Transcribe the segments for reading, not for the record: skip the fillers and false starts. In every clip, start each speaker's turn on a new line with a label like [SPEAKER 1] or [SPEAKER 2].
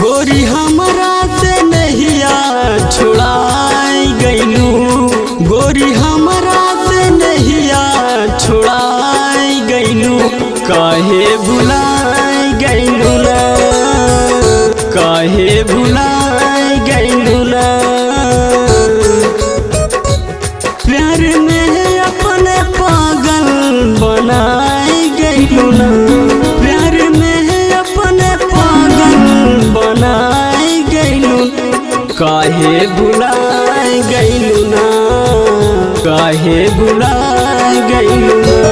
[SPEAKER 1] गोरी हमरा से नहिया छुड़ाई गइलू, गोरी हमरा से नहिया छुड़ाई गइलू। काहे भुलाई गइलू ना, काहे भुलाई गइलू ना। प्यार में अपने पागल बनाई गइलू ना, प्यार में अपने पागल बनाई गइलू। काहे भुलाई गइलू ना, काहे भुलाई गइलू ना।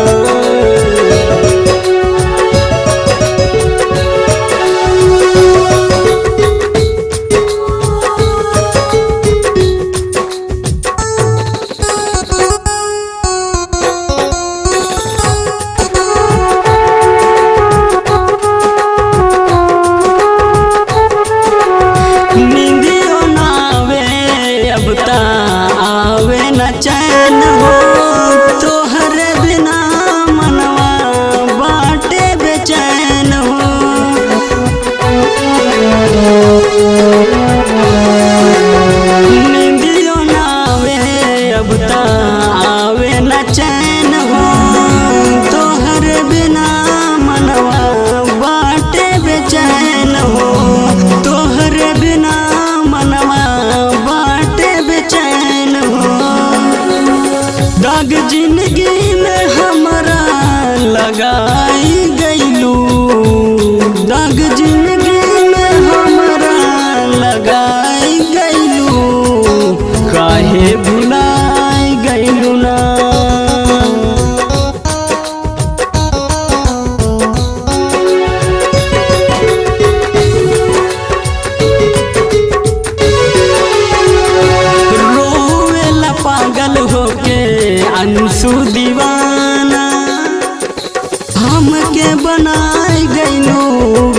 [SPEAKER 1] आवे न चैन हो तोहर बिना मनवा बाटे बेचैन हो। नींदियों न आवे अब ता आवे न चैन हो तोहर बिना मनवा बाटे बेचैन हो, तोहर बिना मनवा बाटे बेचैन हो। दाग जिंदगी में हमरा लगाई गइलू, दाग जिंदगी में हमरा लगाई गइलू। काहे भुलाई गइलू ना। पागल होके अंशु दीवाना हमके बनाई गइलू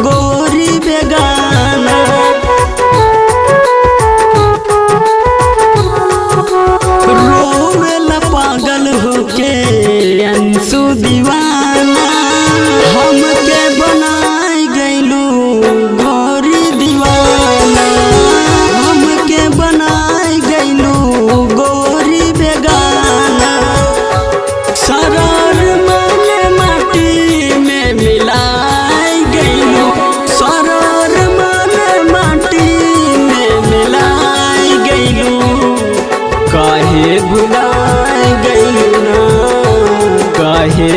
[SPEAKER 1] गोरी बेगाना। रोवेला पागल होके अंशु दीवाना हमके बनाई गइलू गोरी दीवाना, हमके बनाई गइलू गोरी बेगाना। सरार मन माटी में मिलाई गइलू, सरार मन माटी में मिलाई गइलू। काहे भुलाई गइलू ना, काहे